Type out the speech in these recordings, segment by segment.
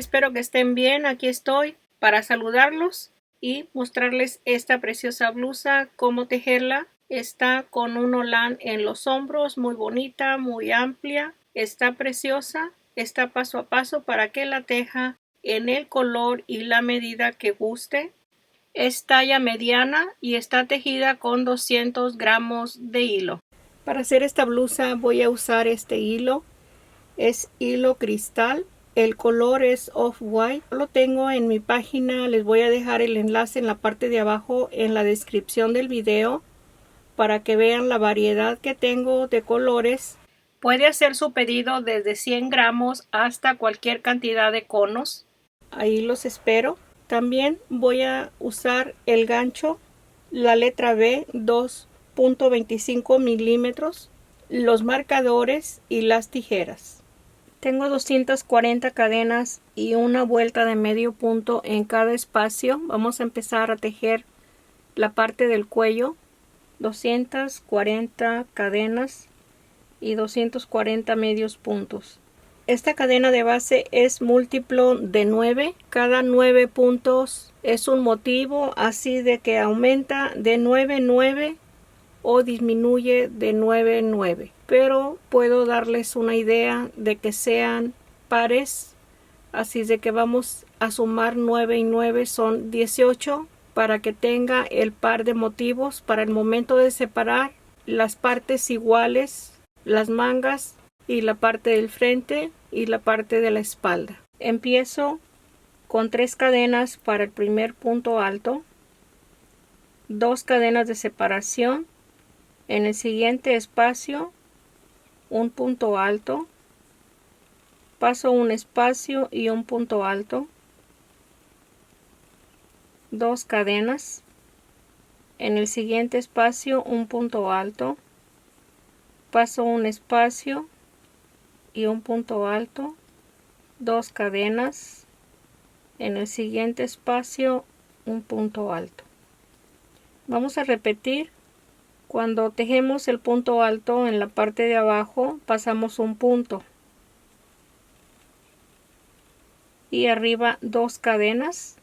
espero que estén bien. Aquí estoy para saludarlos y mostrarles esta preciosa blusa, cómo tejerla. Está con un holán en los hombros, muy bonita, muy amplia, está preciosa, está paso a paso para que la teja en el color y la medida que guste. Es talla mediana y está tejida con 200 gramos de hilo. Para hacer esta blusa voy a usar este hilo. Es hilo cristal. El color es off-white. Lo tengo en mi página. Les voy a dejar el enlace en la parte de abajo en la descripción del video para que vean la variedad que tengo de colores. Puede hacer su pedido desde 100 gramos hasta cualquier cantidad de conos. Ahí los espero. También voy a usar el gancho, la letra B, 2.25 milímetros, los marcadores y las tijeras. Tengo 240 cadenas y una vuelta de medio punto en cada espacio. Vamos a empezar a tejer la parte del cuello. 240 cadenas y 240 medios puntos. Esta cadena de base es múltiplo de 9. Cada 9 puntos es un motivo, así de que aumenta de 9 en 9 o disminuye de 9 en 9. Pero puedo darles una idea de que sean pares, así de que vamos a sumar 9 y 9 son 18 para que tenga el par de motivos para el momento de separar las partes iguales, las mangas y la parte del frente y la parte de la espalda. Empiezo con 3 cadenas para el primer punto alto, 2 cadenas de separación, en el siguiente espacio un punto alto, paso un espacio y un punto alto, 2 cadenas, en el siguiente espacio un punto alto, paso un espacio y un punto alto, 2 cadenas, en el siguiente espacio un punto alto. Vamos a repetir. Cuando tejemos el punto alto en la parte de abajo pasamos un punto y arriba 2 cadenas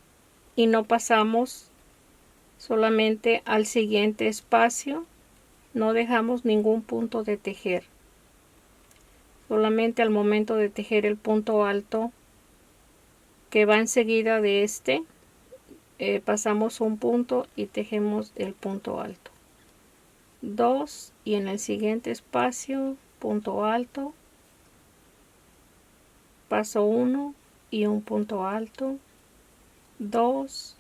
y no pasamos, solamente al siguiente espacio, no dejamos ningún punto de tejer, solamente al momento de tejer el punto alto que va enseguida de este, pasamos un punto y tejemos el punto alto, 2 y en el siguiente espacio punto alto, paso 1 y un punto alto, 2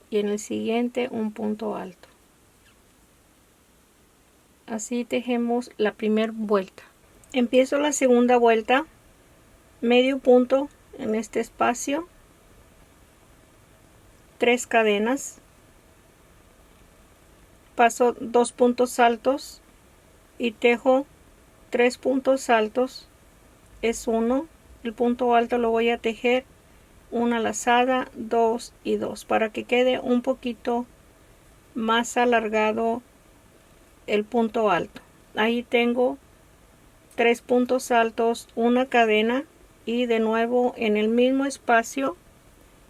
y en el siguiente un punto alto. Así tejemos la primera vuelta. Empiezo la segunda vuelta, medio punto en este espacio, 3 cadenas, paso 2 puntos altos y tejo 3 puntos altos, es 1, el punto alto lo voy a tejer una lazada, 2 y 2 para que quede un poquito más alargado el punto alto. Ahí tengo 3 puntos altos, una cadena y de nuevo en el mismo espacio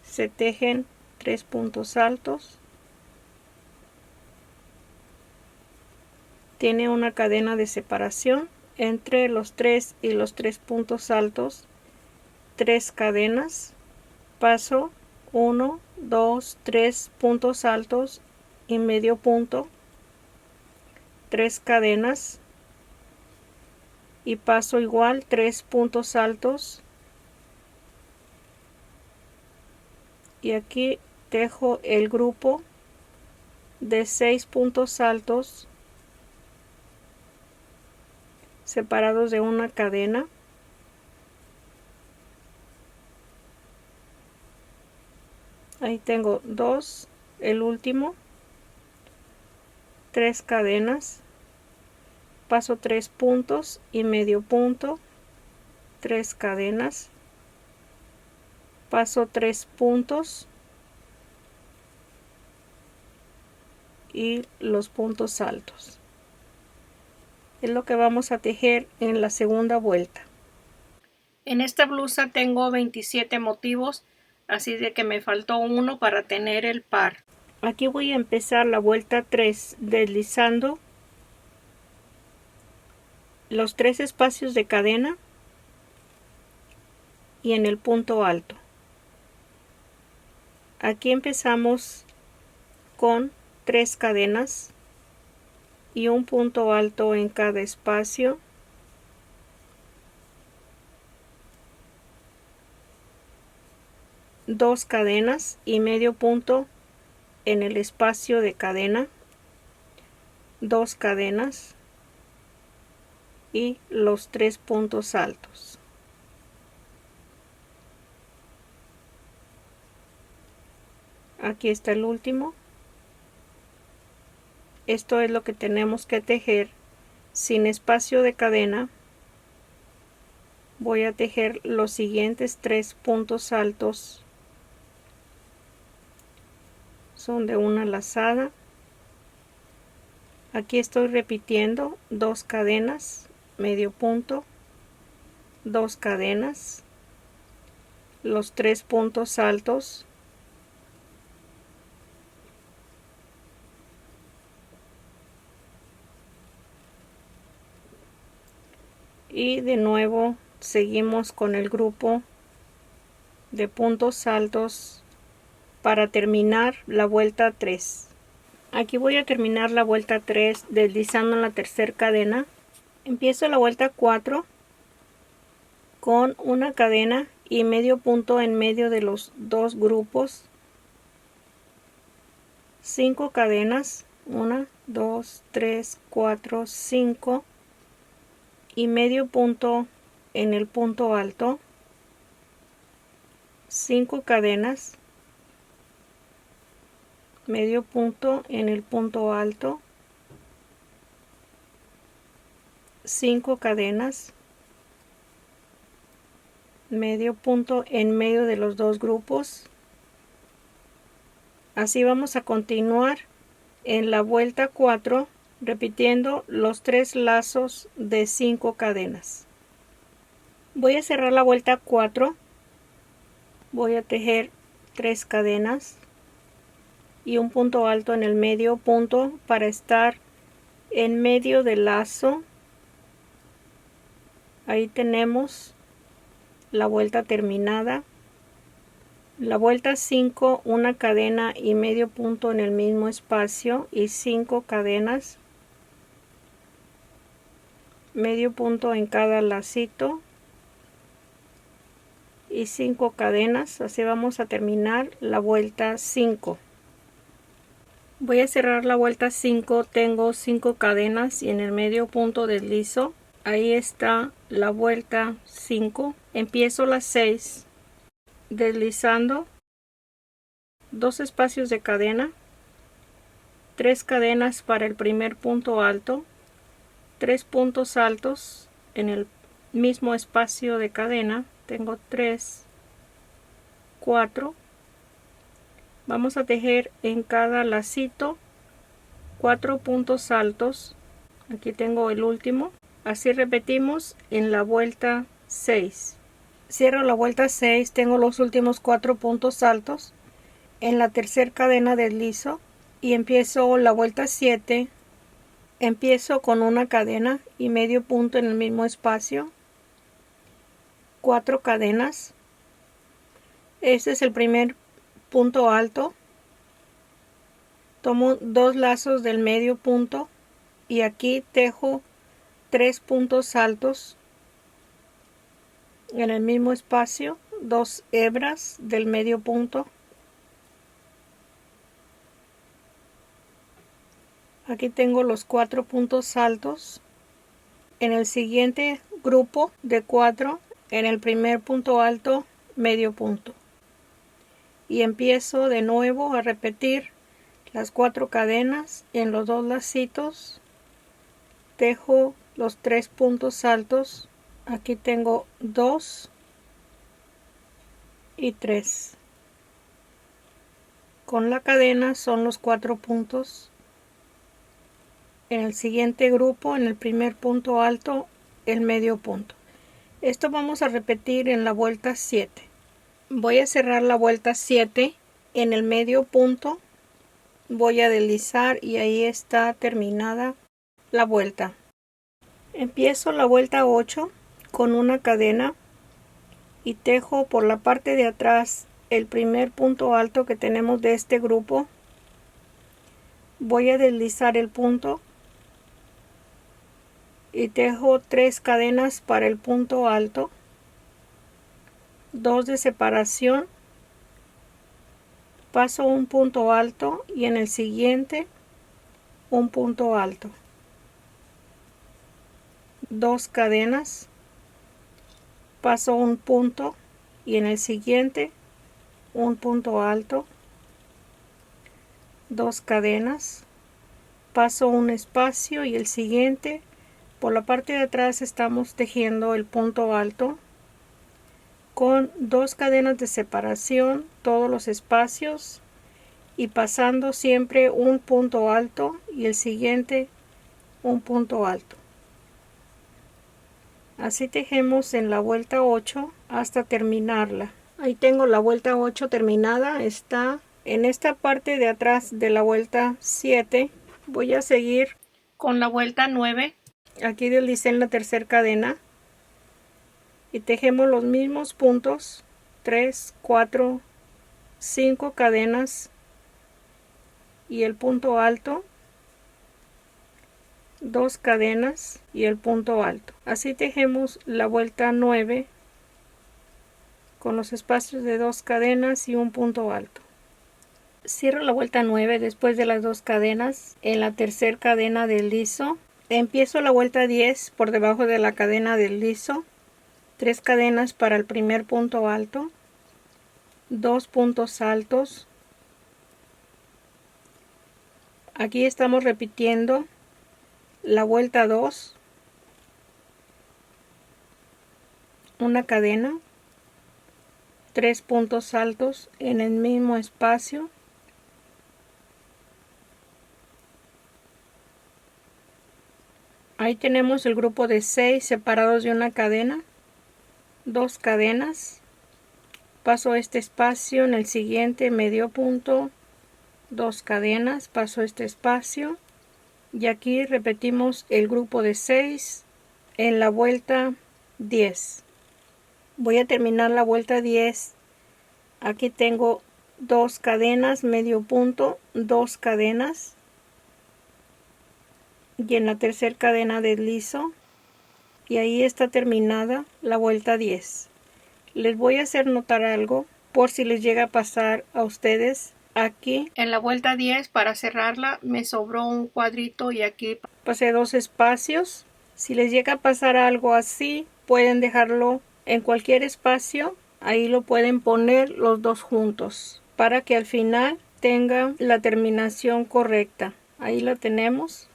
se tejen 3 puntos altos. Tiene una cadena de separación entre los 3 y los 3 puntos altos, 3 cadenas, paso 1, 2, 3 puntos altos y medio punto, 3 cadenas y paso igual 3 puntos altos y aquí tejo el grupo de 6 puntos altos separados de una cadena. Ahí tengo 2, el último, 3 cadenas, paso 3 puntos y medio punto, 3 cadenas, paso 3 puntos y los puntos altos. Es lo que vamos a tejer en la segunda vuelta. En esta blusa tengo 27 motivos, así de que me faltó uno para tener el par. Aquí voy a empezar la vuelta 3 deslizando los 3 espacios de cadena y en el punto alto. Aquí empezamos con 3 cadenas y un punto alto en cada espacio. Dos cadenas y medio punto en el espacio de cadena, 2 cadenas y los 3 puntos altos. Aquí está el último. Esto es lo que tenemos que tejer sin espacio de cadena. Voy a tejer los siguientes 3 puntos altos. Son de una lazada. Aquí estoy repitiendo 2 cadenas, medio punto, 2 cadenas, los 3 puntos altos, y de nuevo seguimos con el grupo de puntos altos para terminar la vuelta 3. Aquí voy a terminar la vuelta 3 deslizando en la tercera cadena. Empiezo la vuelta 4 con una cadena y medio punto en medio de los dos grupos, 5 cadenas, 1, 2, 3, 4, 5 y medio punto en el punto alto, 5 cadenas, medio punto en el punto alto, 5 cadenas, medio punto en medio de los dos grupos. Así vamos a continuar en la vuelta 4 repitiendo los 3 lazos de 5 cadenas. Voy a cerrar la vuelta 4, voy a tejer 3 cadenas y un punto alto en el medio punto para estar en medio del lazo. Ahí tenemos la vuelta terminada. La vuelta 5, una cadena y medio punto en el mismo espacio y 5 cadenas, medio punto en cada lacito y 5 cadenas. Así vamos a terminar la vuelta 5. Voy a cerrar la vuelta 5, tengo 5 cadenas y en el medio punto deslizo. Ahí está la vuelta 5. Empiezo las 6 deslizando 2 espacios de cadena, 3 cadenas para el primer punto alto, 3 puntos altos en el mismo espacio de cadena. Tengo 3, 4. Vamos a tejer en cada lacito 4 puntos altos. Aquí tengo el último. Así repetimos en la vuelta 6. Cierro la vuelta 6, tengo los últimos 4 puntos altos. En la tercera cadena deslizo y empiezo la vuelta 7. Empiezo con una cadena y medio punto en el mismo espacio, 4 cadenas. Este es el primer punto alto. Tomo 2 lazos del medio punto y aquí tejo 3 puntos altos en el mismo espacio, 2 hebras del medio punto. Aquí tengo los 4 puntos altos. En el siguiente grupo de 4, en el primer punto alto, medio punto. Y empiezo de nuevo a repetir las 4 cadenas en los 2 lacitos. Tejo los 3 puntos altos. Aquí tengo 2 y 3. Con la cadena son los 4 puntos. En el siguiente grupo, en el primer punto alto, el medio punto. Esto vamos a repetir en la vuelta 7. Voy a cerrar la vuelta 7 en el medio punto. Voy a deslizar y ahí está terminada la vuelta. Empiezo la vuelta 8 con una cadena y tejo por la parte de atrás el primer punto alto que tenemos de este grupo. Voy a deslizar el punto y tejo 3 cadenas para el punto alto, 2 de separación, paso un punto alto y en el siguiente un punto alto, 2 cadenas, paso un punto y en el siguiente un punto alto, 2 cadenas, paso un espacio y el siguiente. Por la parte de atrás estamos tejiendo el punto alto con 2 cadenas de separación todos los espacios y pasando siempre un punto alto y el siguiente un punto alto. Así tejemos en la vuelta 8 hasta terminarla. Ahí tengo la vuelta 8 terminada. Está en esta parte de atrás de la vuelta 7. Voy a seguir con la vuelta 9. Aquí deslicé en la tercera cadena y tejemos los mismos puntos, 3, 4, 5 cadenas y el punto alto, 2 cadenas y el punto alto. Así tejemos la vuelta 9 con los espacios de 2 cadenas y un punto alto. Cierro la vuelta 9 después de las 2 cadenas en la tercera cadena del liso. Empiezo la vuelta 10 por debajo de la cadena del liso, 3 cadenas para el primer punto alto, 2 puntos altos. Aquí estamos repitiendo la vuelta 2, una cadena, 3 puntos altos en el mismo espacio, ahí tenemos el grupo de 6 separados de una cadena, 2 cadenas, paso este espacio en el siguiente medio punto, 2 cadenas, paso este espacio y aquí repetimos el grupo de 6 en la vuelta 10. Voy a terminar la vuelta 10. Aquí tengo 2 cadenas, medio punto, 2 cadenas y en la tercera cadena deslizo y ahí está terminada la vuelta 10. Les voy a hacer notar algo por si les llega a pasar a ustedes. Aquí en la vuelta 10 para cerrarla me sobró un cuadrito y aquí pasé 2 espacios. Si les llega a pasar algo así, pueden dejarlo en cualquier espacio. Ahí lo pueden poner los dos juntos para que al final tenga la terminación correcta. Ahí la tenemos.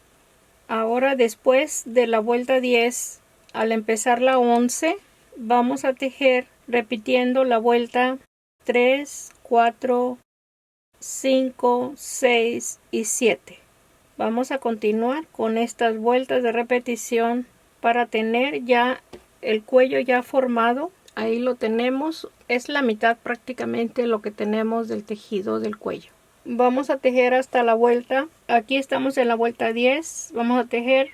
Ahora después de la vuelta 10, al empezar la 11, vamos a tejer repitiendo la vuelta 3, 4, 5, 6 y 7. Vamos a continuar con estas vueltas de repetición para tener ya el cuello ya formado. Ahí lo tenemos, es la mitad prácticamente lo que tenemos del tejido del cuello. Vamos a tejer hasta la vuelta, aquí estamos en la vuelta 10, vamos a tejer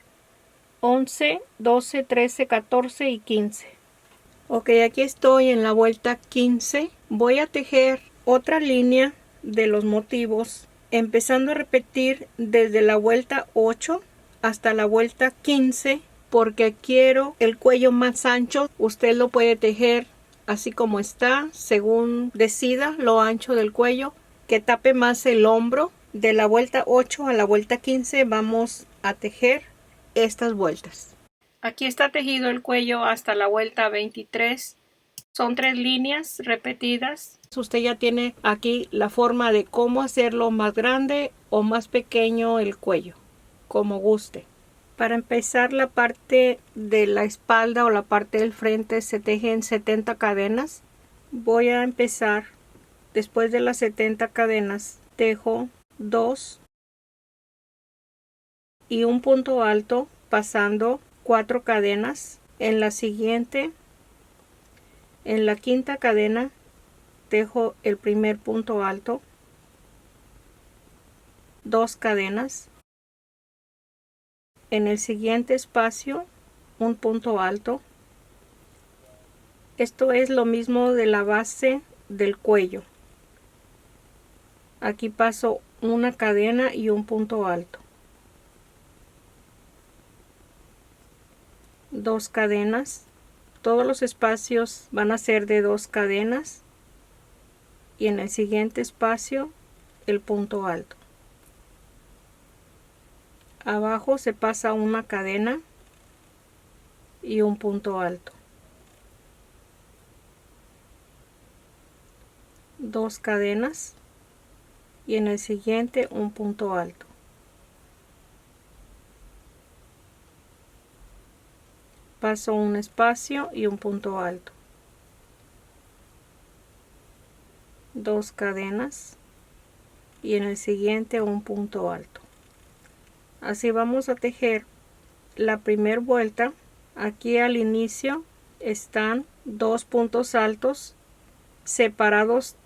11, 12, 13, 14 y 15. Ok, aquí estoy en la vuelta 15. Voy a tejer otra línea de los motivos, empezando a repetir desde la vuelta 8 hasta la vuelta 15, porque quiero el cuello más ancho. Usted lo puede tejer así como está, según decida lo ancho del cuello, que tape más el hombro. De la vuelta 8 a la vuelta 15 vamos a tejer estas vueltas. Aquí está tejido el cuello hasta la vuelta 23. Son 3 líneas repetidas. Usted ya tiene aquí la forma de cómo hacerlo más grande o más pequeño el cuello, como guste. Para empezar la parte de la espalda o la parte del frente se tejen 70 cadenas. Voy a empezar después de las 70 cadenas. Tejo 2 y un punto alto pasando 4 cadenas. En la siguiente En la quinta cadena tejo el primer punto alto, 2 cadenas. En el siguiente espacio un punto alto. Esto es lo mismo de la base del cuello. Aquí paso una cadena y un punto alto, 2 cadenas. Todos los espacios van a ser de 2 cadenas y en el siguiente espacio el punto alto. Abajo se pasa una cadena y un punto alto, 2 cadenas y en el siguiente un punto alto. Paso un espacio y un punto alto, 2 cadenas y en el siguiente un punto alto. Así vamos a tejer la primera vuelta. Aquí al inicio están 2 puntos altos separados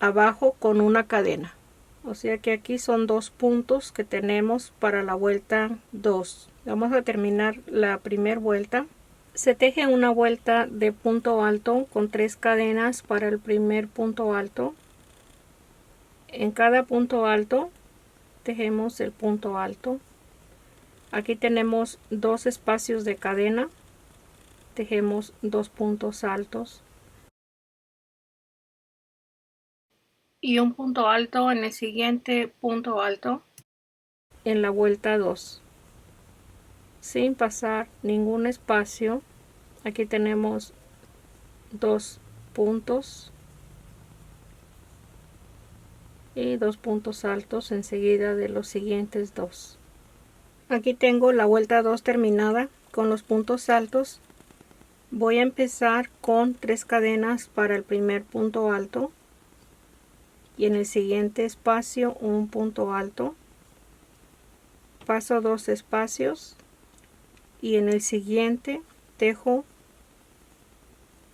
abajo con una cadena, o sea que aquí son 2 puntos que tenemos para la vuelta 2. Vamos a terminar la primera vuelta. Se teje una vuelta de punto alto con 3 cadenas para el primer punto alto. En cada punto alto tejemos el punto alto. Aquí tenemos 2 espacios de cadena, tejemos 2 puntos altos y un punto alto en el siguiente punto alto en la vuelta 2 sin pasar ningún espacio. Aquí tenemos 2 puntos y 2 puntos altos enseguida de los siguientes 2. Aquí tengo la vuelta 2 terminada con los puntos altos. Voy a empezar con 3 cadenas para el primer punto alto y en el siguiente espacio un punto alto. Paso 2 espacios y en el siguiente tejo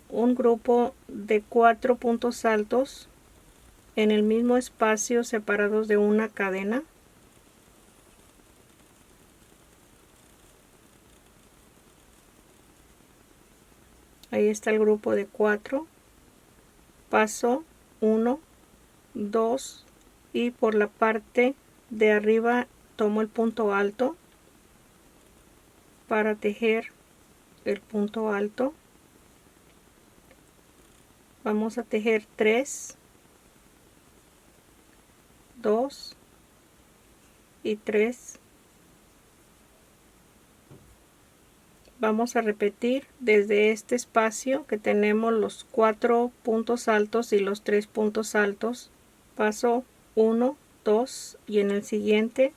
un grupo de 4 puntos altos en el mismo espacio separados de una cadena. Ahí está el grupo de 4. Paso 1, 2 y por la parte de arriba tomo el punto alto para tejer el punto alto. Vamos a tejer 3, 2 y 3. Vamos a repetir desde este espacio que tenemos los 4 puntos altos y los 3 puntos altos. Paso 1, 2 y en el siguiente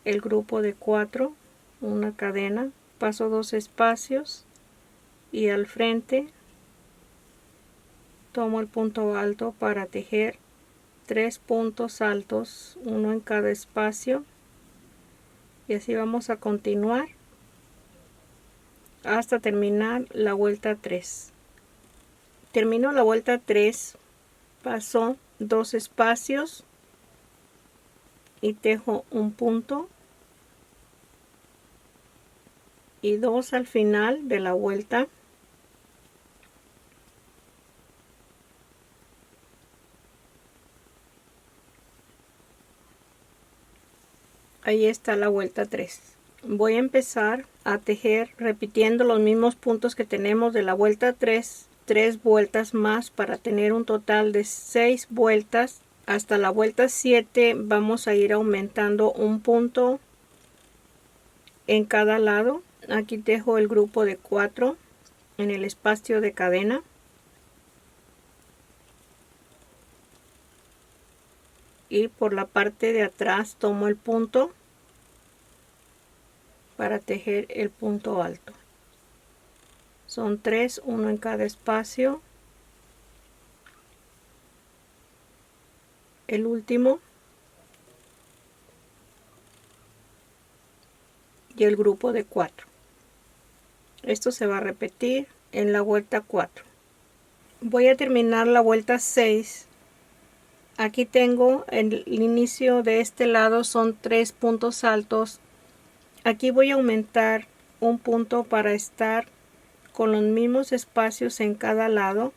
el grupo de 4, una cadena. Paso 2 espacios y al frente tomo el punto alto para tejer 3 puntos altos, uno en cada espacio, y así vamos a continuar hasta terminar la vuelta 3. Termino la vuelta 3, paso 2 espacios y tejo un punto y 2 al final de la vuelta. Ahí está la vuelta 3. Voy a empezar a tejer repitiendo los mismos puntos que tenemos de la vuelta 3, 3 vueltas más para tener un total de 6 vueltas. Hasta la vuelta 7 vamos a ir aumentando un punto en cada lado. Aquí tejo el grupo de 4 en el espacio de cadena. Y por la parte de atrás tomo el punto para tejer el punto alto. Son 3, uno en cada espacio. El último y el grupo de 4. Esto se va a repetir en la vuelta 4. Voy a terminar la vuelta 6. Aquí tengo el inicio de este lado, son 3 puntos altos. Aquí voy a aumentar un punto para estar con los mismos espacios en cada lado.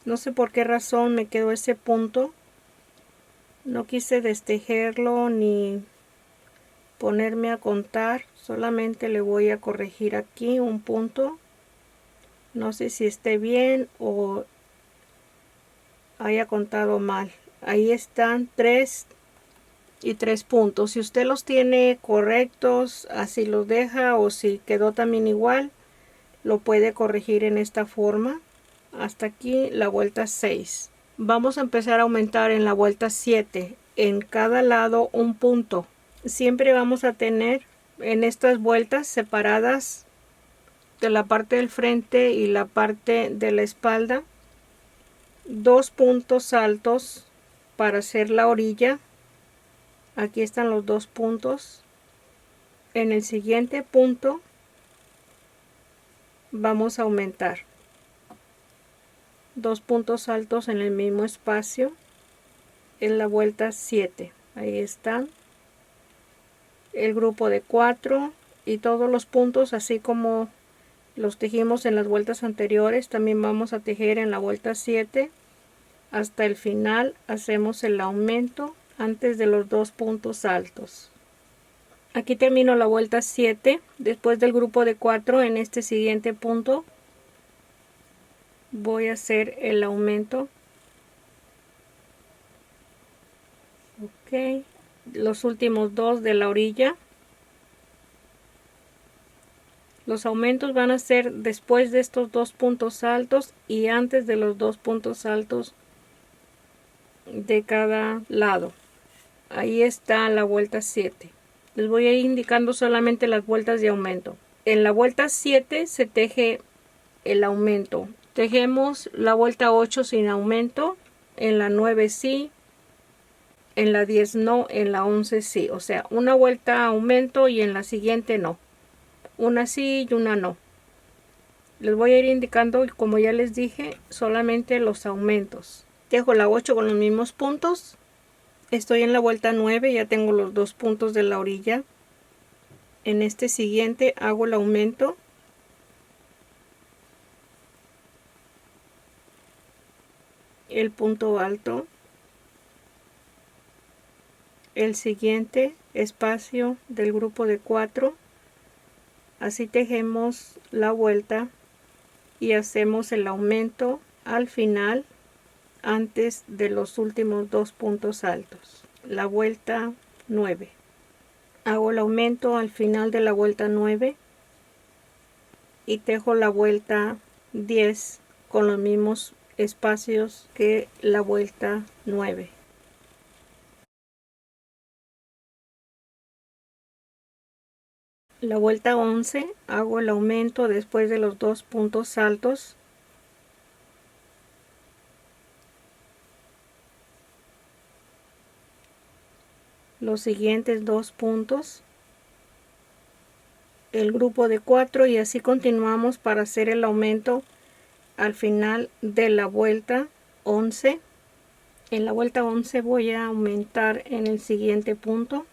No sé por qué razón me quedó ese punto. No quise destejerlo ni ponerme a contar. Solamente le voy a corregir aquí un punto. No sé si esté bien o haya contado mal. Ahí están 3 y 3 puntos. Si usted los tiene correctos, así los deja, o si quedó también igual, lo puede corregir en esta forma. Hasta aquí la vuelta 6. Vamos a empezar a aumentar en la vuelta 7. En cada lado un punto. Siempre vamos a tener en estas vueltas separadas de la parte del frente y la parte de la espalda 2 puntos altos para hacer la orilla. Aquí están los 2 puntos. En el siguiente punto vamos a aumentar 2 puntos altos en el mismo espacio en la vuelta 7. Ahí están el grupo de 4 y todos los puntos, así como los tejimos en las vueltas anteriores, también vamos a tejer en la vuelta 7 hasta el final. Hacemos el aumento antes de los 2 puntos altos. Aquí termino la vuelta 7. Después del grupo de 4, en este siguiente punto voy a hacer el aumento. Ok, los últimos 2 de la orilla. Los aumentos van a ser después de estos 2 puntos altos y antes de los 2 puntos altos de cada lado. Ahí está la vuelta 7. Les voy a ir indicando solamente las vueltas de aumento. En la vuelta 7 se teje el aumento. Tejemos la vuelta 8 sin aumento, en la 9 sí, en la 10 no, en la 11 sí. O sea, una vuelta aumento y en la siguiente no. Una sí y una no. Les voy a ir indicando, como ya les dije, solamente los aumentos. Tejo la 8 con los mismos puntos. Estoy en la vuelta 9, ya tengo los 2 puntos de la orilla. En este siguiente hago el aumento. El punto alto. El siguiente espacio del grupo de 4. Así tejemos la vuelta y hacemos el aumento al final antes de los últimos 2 puntos altos. La vuelta 9. Hago el aumento al final de la vuelta 9 y tejo la vuelta 10 con los mismos espacios que la vuelta 9. La vuelta 11 hago el aumento después de los 2 puntos altos. Los siguientes 2 puntos, el grupo de 4 y así continuamos para hacer el aumento al final de la vuelta 11. En la vuelta 11 voy a aumentar en el siguiente punto.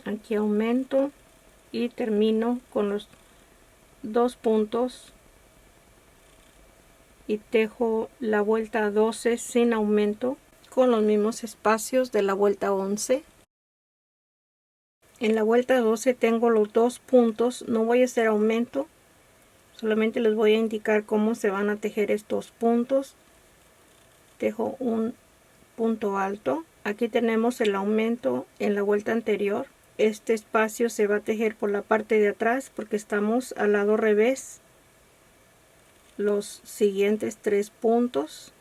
Aquí aumento y termino con los 2 puntos y tejo la vuelta 12 sin aumento con los mismos espacios de la vuelta 11. En la vuelta 12 tengo los 2 puntos, no voy a hacer aumento, solamente les voy a indicar cómo se van a tejer estos puntos. Tejo un punto alto. Aquí tenemos el aumento en la vuelta anterior. Este espacio se va a tejer por la parte de atrás porque estamos al lado revés. Los siguientes 3 puntos.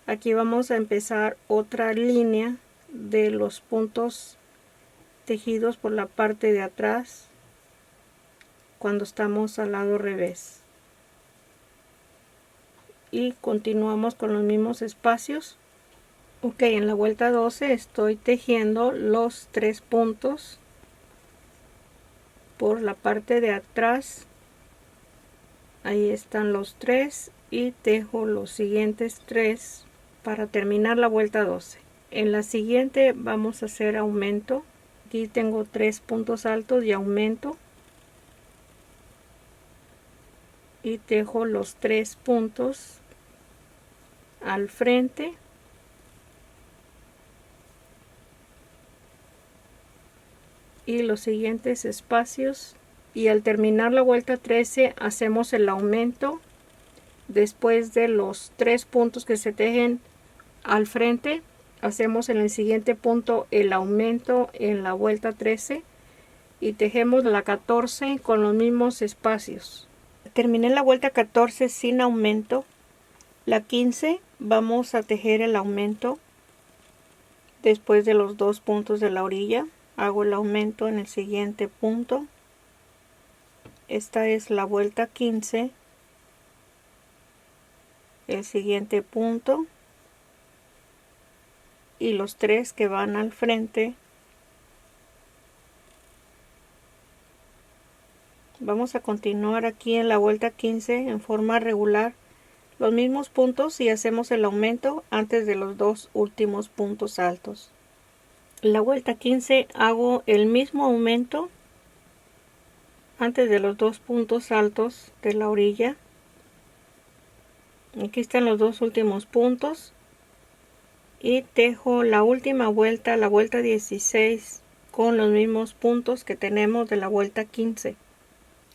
Aquí vamos a empezar otra línea de los puntos tejidos por la parte de atrás cuando estamos al lado revés. Y continuamos con los mismos espacios. Ok, en la vuelta 12 estoy tejiendo los 3 puntos por la parte de atrás Ahí están los 3 y tejo los siguientes 3 para terminar la vuelta 12. En la siguiente vamos a hacer aumento. Aquí tengo 3 puntos altos y aumento, y tejo los 3 puntos al frente y los siguientes espacios, y al terminar la vuelta 13 hacemos el aumento. Después de los 3 puntos que se tejen al frente, hacemos en el siguiente punto el aumento en la vuelta 13 y tejemos la 14 con los mismos espacios. Terminé la vuelta 14 sin aumento. La 15 vamos a tejer el aumento después de los 2 puntos de la orilla. Hago el aumento en el siguiente punto. Esta es la vuelta 15. El siguiente punto y los 3 que van al frente. Vamos a continuar aquí en la vuelta 15 en forma regular los mismos puntos y hacemos el aumento antes de los 2 últimos puntos altos. La vuelta 15 hago el mismo aumento antes de los 2 puntos altos de la orilla. Aquí están los 2 últimos puntos y tejo la última vuelta, la vuelta 16, con los mismos puntos que tenemos de la vuelta 15.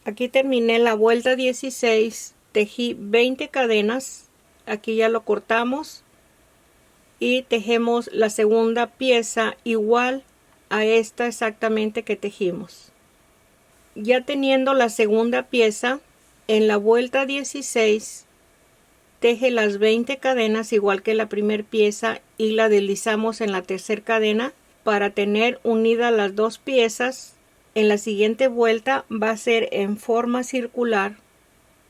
Aquí terminé la vuelta 16, tejí 20 cadenas, aquí ya lo cortamos y tejemos la segunda pieza igual a esta exactamente que tejimos. Ya teniendo la segunda pieza, en la vuelta 16 teje las 20 cadenas igual que la primera pieza y la deslizamos en la tercera cadena para tener unidas las dos piezas. En la siguiente vuelta va a ser en forma circular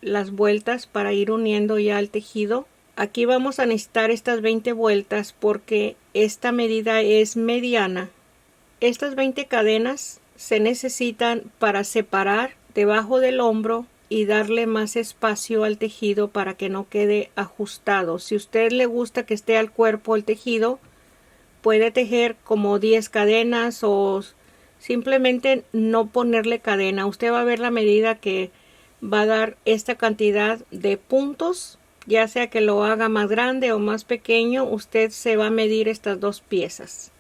las vueltas para ir uniendo ya el tejido. Aquí vamos a necesitar estas 20 vueltas porque esta medida es mediana. Estas 20 cadenas se necesitan para separar debajo del hombro y darle más espacio al tejido para que no quede ajustado. Si a usted le gusta que esté al cuerpo el tejido, puede tejer como 10 cadenas o simplemente no ponerle cadena. Usted va a ver la medida que va a dar esta cantidad de puntos, ya sea que lo haga más grande o más pequeño. Usted se va a medir estas dos piezas.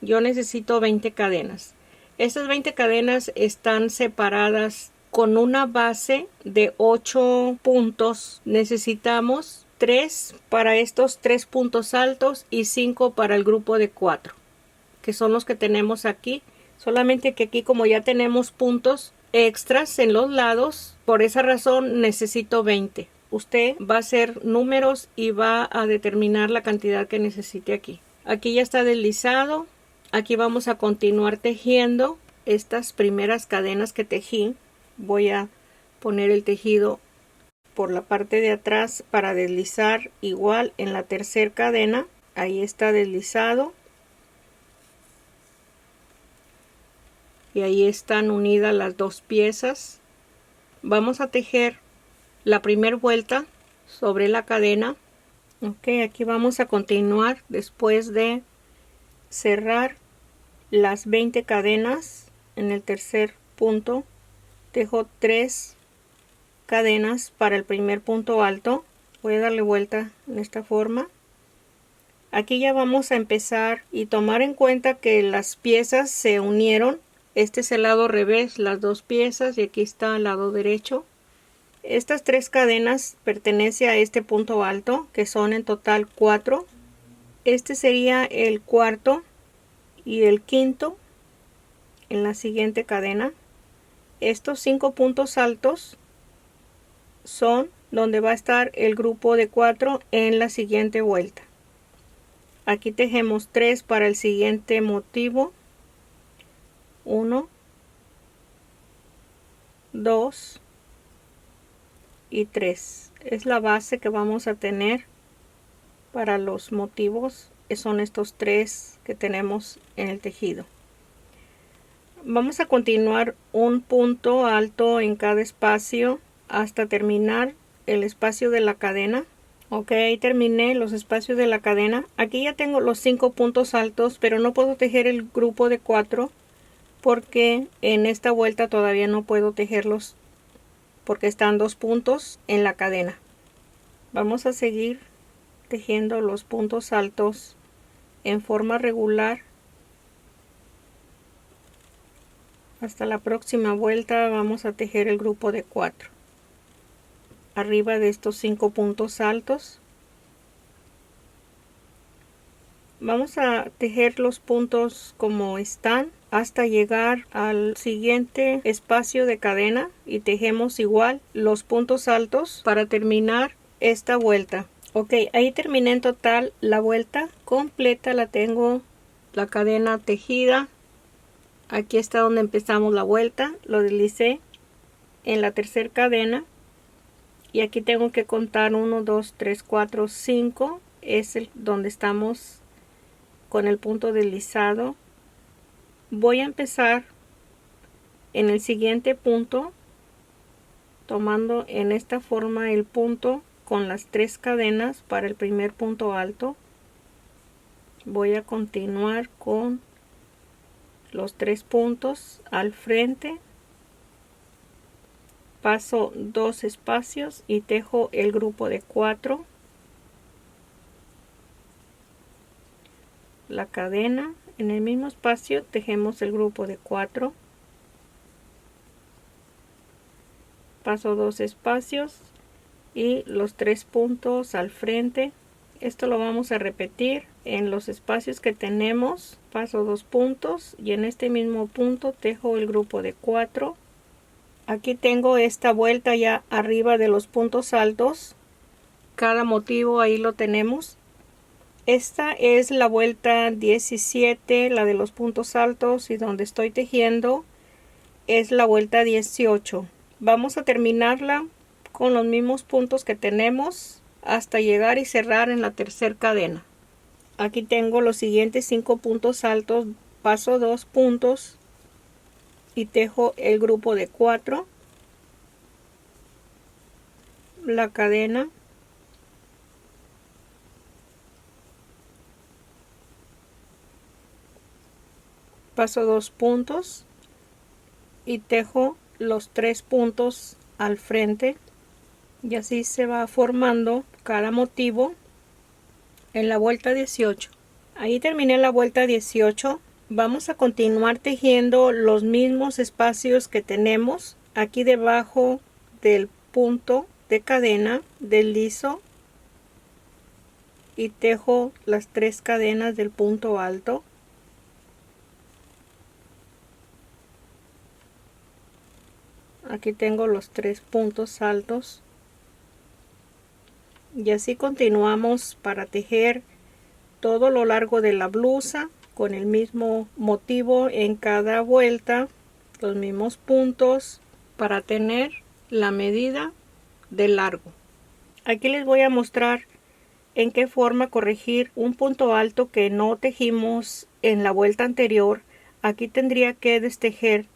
Yo necesito 20 cadenas. Estas 20 cadenas están separadas con una base de 8 puntos. Necesitamos 3 para estos 3 puntos altos y 5 para el grupo de 4, que son los que tenemos aquí. Solamente que aquí, como ya tenemos puntos extras en los lados, por esa razón necesito 20. Usted va a hacer números y va a determinar la cantidad que necesite aquí. Aquí ya está deslizado. Aquí vamos a continuar tejiendo estas primeras cadenas que tejí. Voy a poner el tejido por la parte de atrás para deslizar igual en la tercera cadena. Ahí está deslizado. Y ahí están unidas las dos piezas. Vamos a tejer la primera vuelta sobre la cadena. Ok, aquí vamos a continuar después de cerrar las 20 cadenas. En el tercer punto tejo 3 cadenas para el primer punto alto. Voy a darle vuelta en esta forma. Aquí ya vamos a empezar y tomar en cuenta que las piezas se unieron. Este es el lado revés, las dos piezas, y aquí está el lado derecho. Estas 3 cadenas pertenecen a este punto alto, que son en total 4. Este sería el cuarto y el quinto en la siguiente cadena. Estos 5 puntos altos son donde va a estar el grupo de 4 en la siguiente vuelta. Aquí tejemos 3 para el siguiente motivo. 1, 2 y 3. Es la base que vamos a tener para los motivos. Son estos 3 que tenemos en el tejido. Vamos a continuar un punto alto en cada espacio hasta terminar el espacio de la cadena. Ok, ahí terminé los espacios de la cadena. Aquí ya tengo los 5 puntos altos, pero no puedo tejer el grupo de 4 porque en esta vuelta todavía no puedo tejerlos porque están 2 puntos en la cadena. Vamos a seguir tejiendo los puntos altos en forma regular. Hasta la próxima vuelta vamos a tejer el grupo de 4 arriba de estos 5 puntos altos. Vamos a tejer los puntos como están hasta llegar al siguiente espacio de cadena y tejemos igual los puntos altos para terminar esta vuelta. Ok, ahí terminé en total la vuelta completa, la tengo la cadena tejida. Aquí está donde empezamos la vuelta, lo deslicé en la tercera cadena y aquí tengo que contar 1, 2, 3, 4, 5, es el donde estamos con el punto deslizado. Voy a empezar en el siguiente punto tomando en esta forma el punto con las 3 cadenas para el primer punto alto. Voy a continuar con los 3 puntos al frente, paso 2 espacios y tejo el grupo de 4, la cadena en el mismo espacio, tejemos el grupo de 4, paso 2 espacios y los 3 puntos al frente. Esto lo vamos a repetir en los espacios que tenemos. Paso 2 puntos y en este mismo punto tejo el grupo de 4. Aquí tengo esta vuelta ya arriba de los puntos altos. Cada motivo ahí lo tenemos. Esta es la vuelta 17, la de los puntos altos, y donde estoy tejiendo es la vuelta 18. Vamos a terminarla con los mismos puntos que tenemos hasta llegar y cerrar en la tercera cadena. Aquí tengo los siguientes 5 puntos altos, paso 2 puntos y tejo el grupo de 4, la cadena, paso 2 puntos y tejo los 3 puntos al frente, y así se va formando cada motivo en la vuelta 18. Ahí terminé la vuelta 18. Vamos a continuar tejiendo los mismos espacios que tenemos aquí debajo del punto de cadena, deslizo y tejo las 3 cadenas del punto alto. Aquí tengo los 3 puntos altos y así continuamos para tejer todo lo largo de la blusa con el mismo motivo en cada vuelta, los mismos puntos para tener la medida de largo. Aquí les voy a mostrar en qué forma corregir un punto alto que no tejimos en la vuelta anterior. Aquí tendría que destejer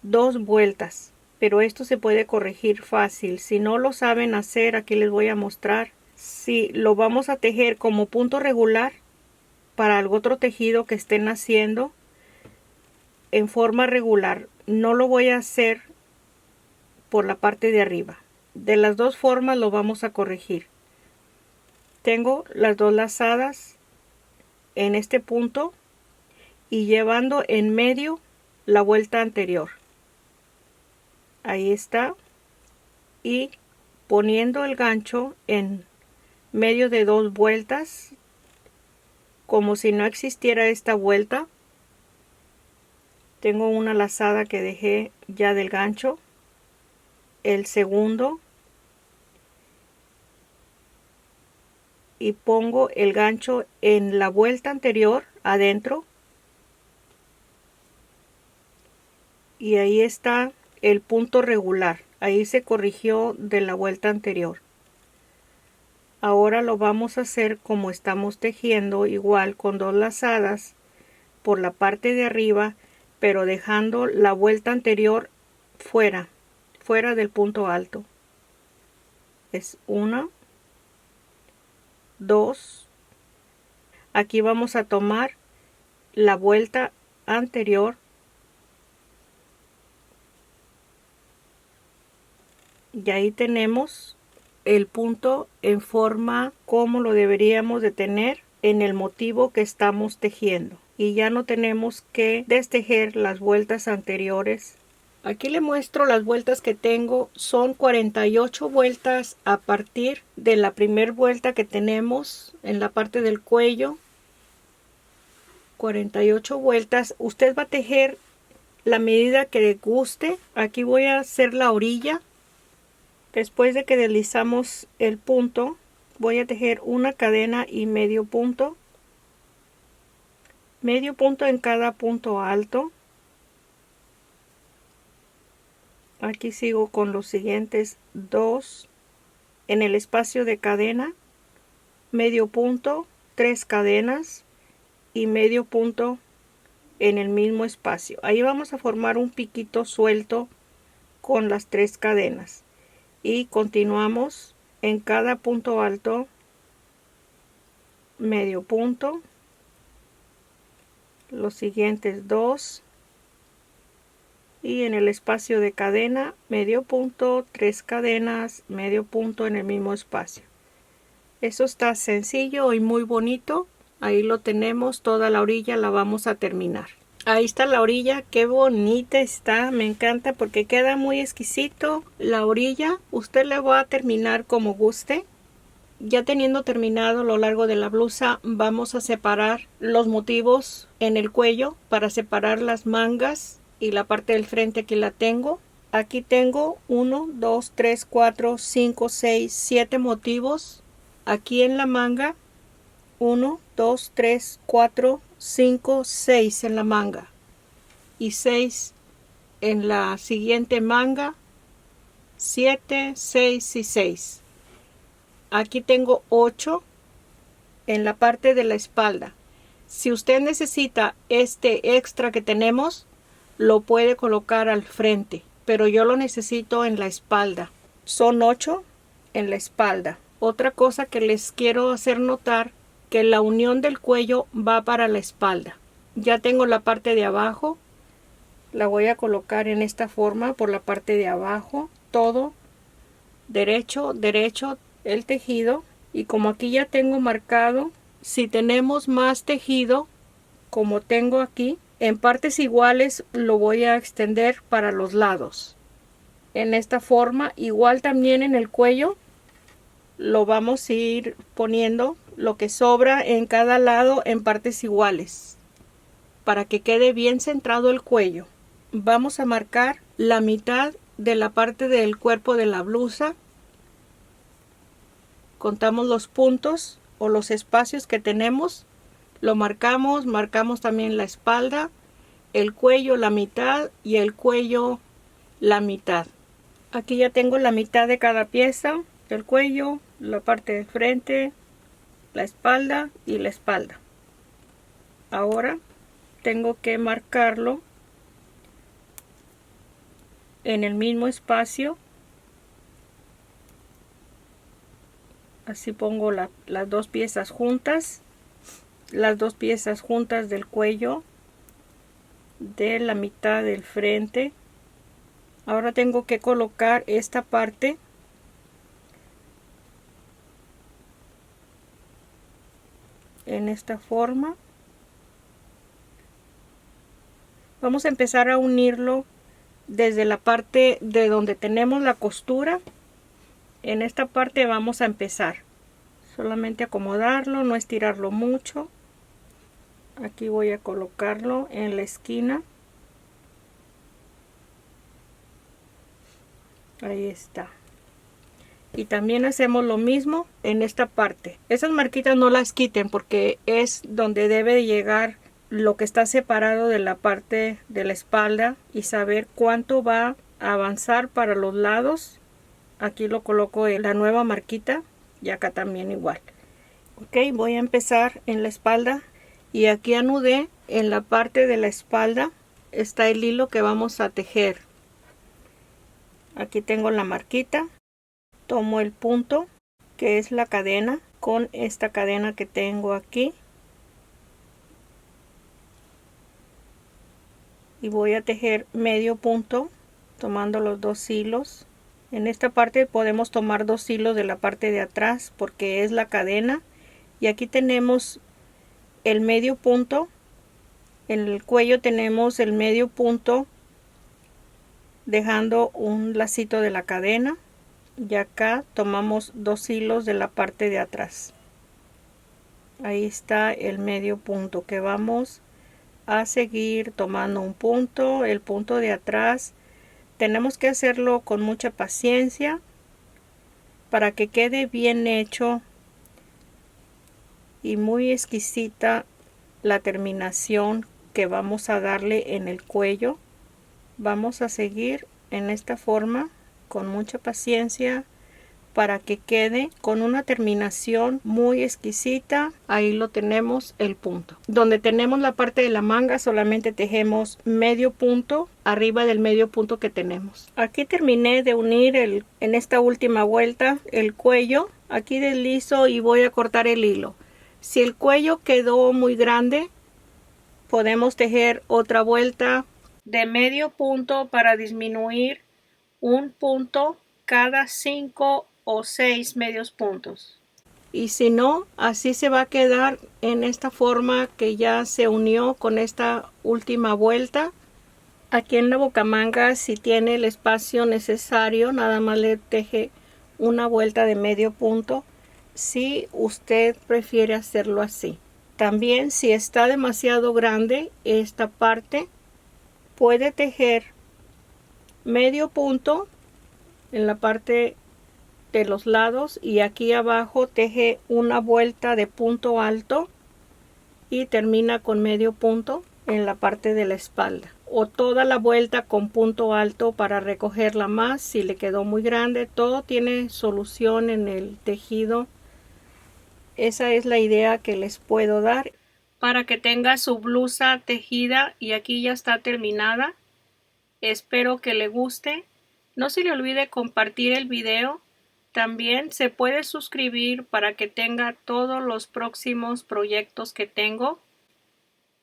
2 vueltas, pero esto se puede corregir fácil. Si no lo saben hacer, aquí les voy a mostrar. Si lo vamos a tejer como punto regular para algún otro tejido que estén haciendo en forma regular, no lo voy a hacer por la parte de arriba. De las dos formas lo vamos a corregir. Tengo las 2 lazadas en este punto y llevando en medio la vuelta anterior. Ahí está, y poniendo el gancho en medio de 2 vueltas como si no existiera esta vuelta. Tengo una lazada que dejé ya del gancho, el segundo, y pongo el gancho en la vuelta anterior adentro, y ahí está el punto regular. Ahí se corrigió de la vuelta anterior. Ahora lo vamos a hacer como estamos tejiendo, igual con 2 lazadas por la parte de arriba, pero dejando la vuelta anterior fuera del punto alto. es 1, 2. Aquí vamos a tomar la vuelta anterior y ahí tenemos el punto en forma como lo deberíamos de tener en el motivo que estamos tejiendo, y ya no tenemos que destejer las vueltas anteriores. Aquí le muestro las vueltas que tengo. Son 48 vueltas a partir de la primera vuelta que tenemos en la parte del cuello. 48 vueltas. Usted va a tejer la medida que le guste. Aquí voy a hacer la orilla. Después de que deslizamos el punto, voy a tejer una cadena y medio punto en cada punto alto. Aquí sigo con los siguientes 2 en el espacio de cadena, medio punto, 3 cadenas y medio punto en el mismo espacio. Ahí vamos a formar un piquito suelto con las 3 cadenas y continuamos en cada punto alto, medio punto, los siguientes 2 y en el espacio de cadena, medio punto, 3 cadenas, medio punto en el mismo espacio. Eso está sencillo y muy bonito. Ahí lo tenemos, toda la orilla la vamos a terminar. Ahí está la orilla, qué bonita está, me encanta porque queda muy exquisito la orilla. Usted le va a terminar como guste. Ya teniendo terminado lo largo de la blusa, vamos a separar los motivos en el cuello para separar las mangas y la parte del frente. Aquí la tengo. Aquí tengo 1, 2, 3, 4, 5, 6, 7 motivos. Aquí en la manga 1, 2, 3, 4, 5, 6 en la manga y 6 en la siguiente manga, 7, 6 y 6. Aquí tengo 8 en la parte de la espalda. Si usted necesita este extra que tenemos, lo puede colocar al frente, pero yo lo necesito en la espalda. Son 8 en la espalda. Otra cosa que les quiero hacer notar, que la unión del cuello va para la espalda. Ya tengo la parte de abajo, la voy a colocar en esta forma por la parte de abajo, todo derecho el tejido. Y como aquí ya tengo marcado, si tenemos más tejido, como tengo aquí, en partes iguales lo voy a extender para los lados. En esta forma, igual también en el cuello, lo vamos a ir poniendo lo que sobra en cada lado en partes iguales para que quede bien centrado el cuello. Vamos a marcar la mitad de la parte del cuerpo de la blusa. Contamos los puntos o los espacios que tenemos, lo marcamos también la espalda, el cuello la mitad y el cuello la mitad. Aquí ya tengo la mitad de cada pieza del cuello, la parte de frente, la espalda y la espalda. Ahora tengo que marcarlo en el mismo espacio. Así pongo las dos piezas juntas, del cuello, de la mitad del frente. Ahora tengo que colocar esta parte en esta forma. Vamos a empezar a unirlo desde la parte de donde tenemos la costura. En esta parte vamos a empezar solamente acomodarlo, no estirarlo mucho. Aquí voy a colocarlo en la esquina. Ahí está. Y también hacemos lo mismo en esta parte. Esas marquitas no las quiten porque es donde debe de llegar lo que está separado de la parte de la espalda, y saber cuánto va a avanzar para los lados. Aquí lo coloco en la nueva marquita y acá también igual. Ok, voy a empezar en la espalda y aquí anudé en la parte de la espalda. Está el hilo que vamos a tejer. Aquí tengo la marquita. Tomo el punto, que es la cadena, con esta cadena que tengo aquí. Y voy a tejer medio punto tomando los 2 hilos. En esta parte podemos tomar 2 hilos de la parte de atrás porque es la cadena. Y aquí tenemos el medio punto. En el cuello tenemos el medio punto dejando un lacito de la cadena. Y acá tomamos 2 hilos de la parte de atrás. Ahí está el medio punto que vamos a seguir tomando un punto, el punto de atrás. Tenemos que hacerlo con mucha paciencia para que quede bien hecho y muy exquisita la terminación que vamos a darle en el cuello. Vamos a seguir en esta forma con mucha paciencia para que quede con una terminación muy exquisita. Ahí lo tenemos, el punto. Donde tenemos la parte de la manga solamente tejemos medio punto arriba del medio punto que tenemos. Aquí terminé de unir en esta última vuelta el cuello. Aquí deslizo y voy a cortar el hilo. Si el cuello quedó muy grande, podemos tejer otra vuelta de medio punto para disminuir un punto cada 5 o 6 medios puntos. Y si no, así se va a quedar en esta forma que ya se unió con esta última vuelta. Aquí en la bocamanga, si tiene el espacio necesario, nada más le teje una vuelta de medio punto si usted prefiere hacerlo así. También si está demasiado grande esta parte, puede tejer medio punto en la parte de los lados y aquí abajo teje una vuelta de punto alto y termina con medio punto en la parte de la espalda, o toda la vuelta con punto alto para recogerla más si le quedó muy grande. Todo tiene solución en el tejido. Esa es la idea que les puedo dar para que tenga su blusa tejida, y aquí ya está terminada. Espero que le guste. No se le olvide compartir el video. También se puede suscribir para que tenga todos los próximos proyectos que tengo.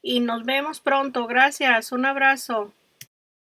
Y nos vemos pronto. Gracias. Un abrazo.